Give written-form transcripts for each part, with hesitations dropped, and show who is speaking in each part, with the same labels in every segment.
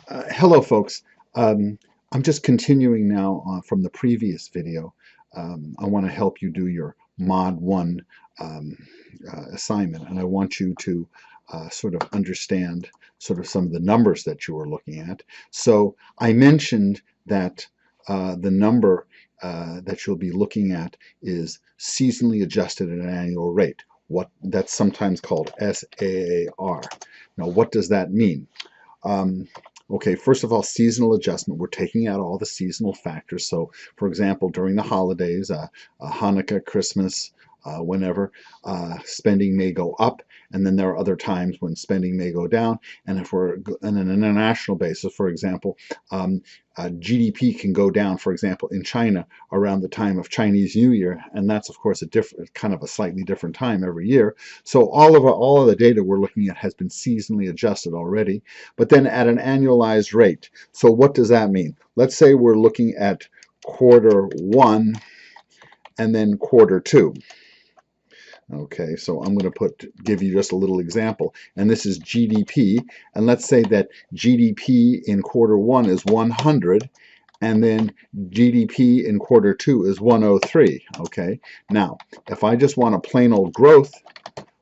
Speaker 1: Hello, folks. I'm just continuing now from the previous video. I want to help you do your MOD1 um, assignment, and I want you to sort of understand sort of some of the numbers that you were looking at. So I mentioned that the number that you'll be looking at is seasonally adjusted at an annual rate. That's sometimes called SAAR. Now, what does that mean? Okay, first of all, seasonal adjustment. We're taking out all the seasonal factors. So, for example, during the holidays, Hanukkah, Christmas, whenever, spending may go up, and then there are other times when spending may go down. And if we're on an international basis, for example, GDP can go down, for example, in China around the time of Chinese New Year, and that's of course a different, kind of a slightly different time every year. So all of the data we're looking at has been seasonally adjusted already, but then at an annualized rate. So what does that mean? Let's say we're looking at Q1 and then Q2. Okay, so I'm going to give you just a little example, and this is GDP, and let's say that GDP in Q1 is 100, and then GDP in Q2 is 103. Okay, now if I just want a plain old growth,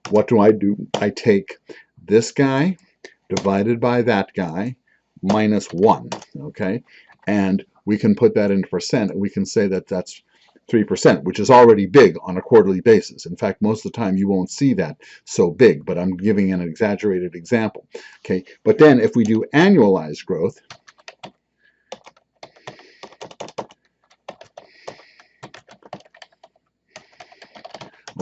Speaker 1: what do? I take this guy divided by that guy minus 1. Okay, and we can put that into percent, and we can say that that's 3%, which is already big on a quarterly basis. In fact, most of the time you won't see that so big, but I'm giving an exaggerated example. Okay, but then if we do annualized growth,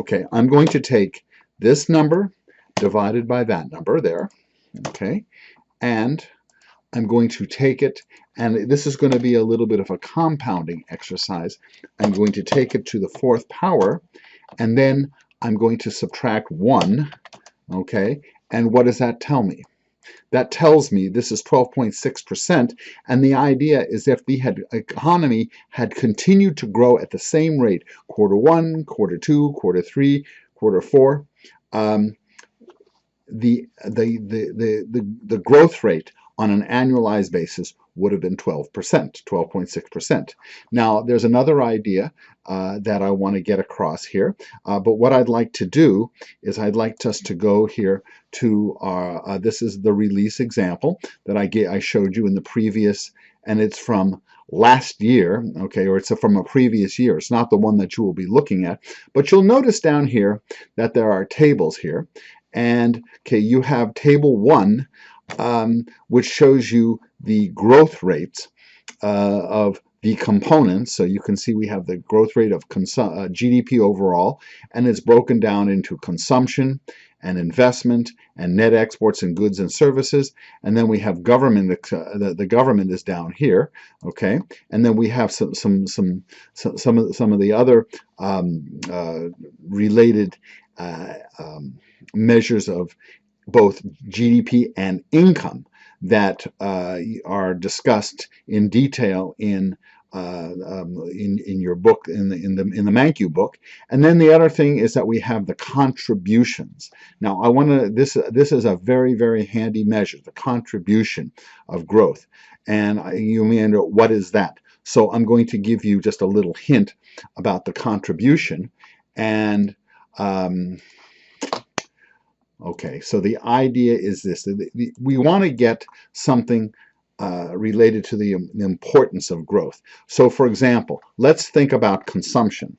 Speaker 1: okay, I'm going to take this number divided by that number there, okay, and I'm going to take it, and this is going to be a little bit of a compounding exercise. I'm going to take it to the 4th power, and then I'm going to subtract 1, okay? And what does that tell me? That tells me this is 12.6%, and the idea is if the economy had continued to grow at the same rate, Q1, Q2, Q3, Q4, the growth rate on an annualized basis would have been 12%, 12.6%. Now, there's another idea that I want to get across here, but what I'd like to do is I'd like us to go here to our, this is the release example that I showed you in the previous, and it's from last year, okay, or it's from a previous year. It's not the one that you will be looking at, but you'll notice down here that there are tables here, and okay, you have table 1, which shows you the growth rates of the components. So you can see we have the growth rate of GDP overall, and it's broken down into consumption and investment and net exports and goods and services. And then we have government. The government is down here, okay. And then we have some of the other related measures of both GDP and income that are discussed in detail in your book, in the Mankiw book. And then the other thing is that we have the contributions. Now, I want to this is a very, very handy measure, the contribution of growth. And you may wonder, what is that? So I'm going to give you just a little hint about the contribution. And okay, so the idea is this. We want to get something related to the importance of growth. So, for example, let's think about consumption.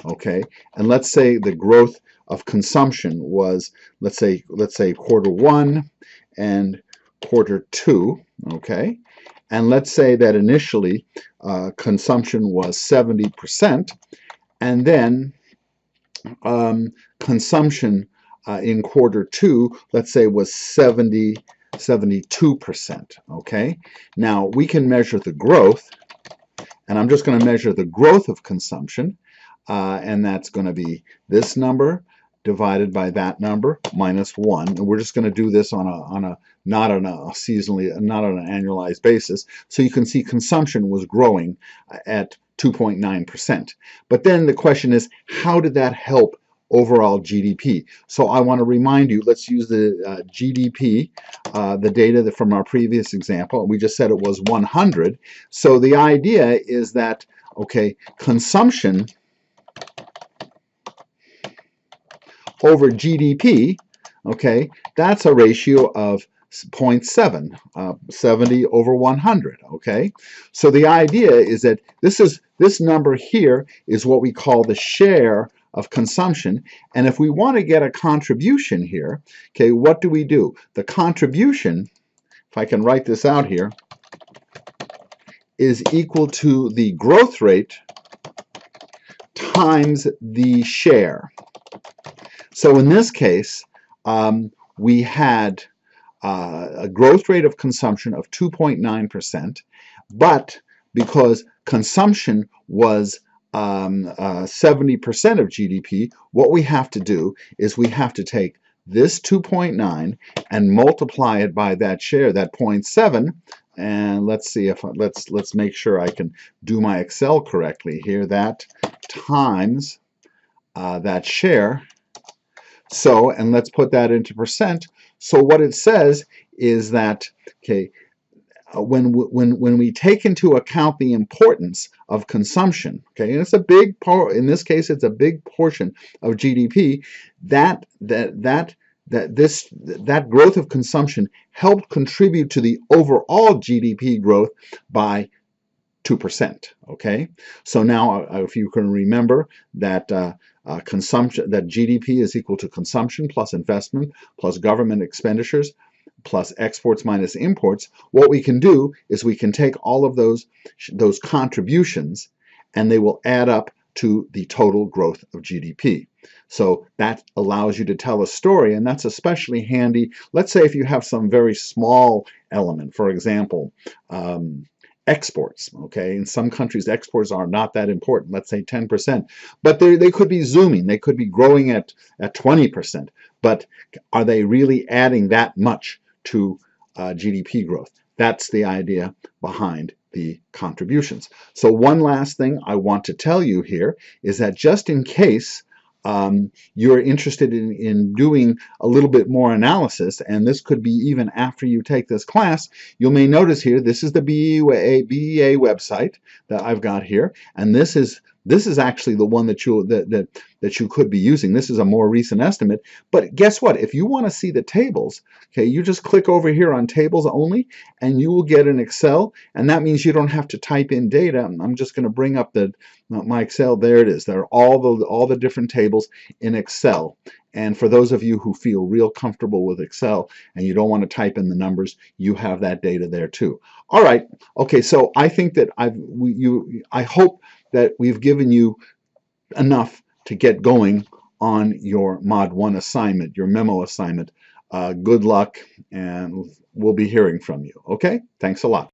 Speaker 1: Okay, and let's say the growth of consumption was, let's say Q1 and Q2, okay? And let's say that initially consumption was 70%, and then consumption in Q2, let's say, was 72%, okay? Now, we can measure the growth, and I'm just going to measure the growth of consumption, and that's going to be this number divided by that number minus 1. And we're just going to do this not on an annualized basis. So you can see consumption was growing at 2.9%. But then the question is, how did that help overall GDP. So I want to remind you, let's use the GDP, the data from our previous example. We just said it was 100. So the idea is that, okay, consumption over GDP, okay, that's a ratio of 0.7, 70 over 100, okay? So the idea is that this number here is what we call the share of consumption, and if we want to get a contribution here, okay, what do? The contribution, if I can write this out here, is equal to the growth rate times the share. So in this case, we had a growth rate of consumption of 2.9%, but because consumption was 70% of GDP, what we have to do is we have to take this 2.9 and multiply it by that share, that 0.7, and let's see if let's make sure I can do my Excel correctly here. That times that share. So, and let's put that into percent. So what it says is that, okay, when we take into account the importance of consumption, okay, and it's a big part, in this case, it's a big portion of GDP, that growth of consumption helped contribute to the overall GDP growth by 2%, okay? So now, if you can remember that consumption, that GDP is equal to consumption plus investment plus government expenditures plus exports minus imports, what we can do is we can take all of those contributions and they will add up to the total growth of GDP. So that allows you to tell a story, and that's especially handy. Let's say if you have some very small element, for example, exports, okay? In some countries, exports are not that important, let's say 10%, but they could be zooming, they could be growing at 20%, but are they really adding that much to GDP growth? That's the idea behind the contributions. So one last thing I want to tell you here is that just in case you're interested in doing a little bit more analysis, and this could be even after you take this class, you may notice here, this is the BEA website that I've got here, and this is actually the one that you could be using. This is a more recent estimate, but guess what? If you want to see the tables, okay, you just click over here on tables only, and you will get an Excel, and that means you don't have to type in data. I'm just going to bring up my Excel. There it is. There are all the different tables in Excel. And for those of you who feel real comfortable with Excel and you don't want to type in the numbers, you have that data there too. All right. Okay. So I think that I hope that we've given you enough to get going on your MOD1 assignment, your memo assignment. Good luck, and we'll be hearing from you. Okay? Thanks a lot.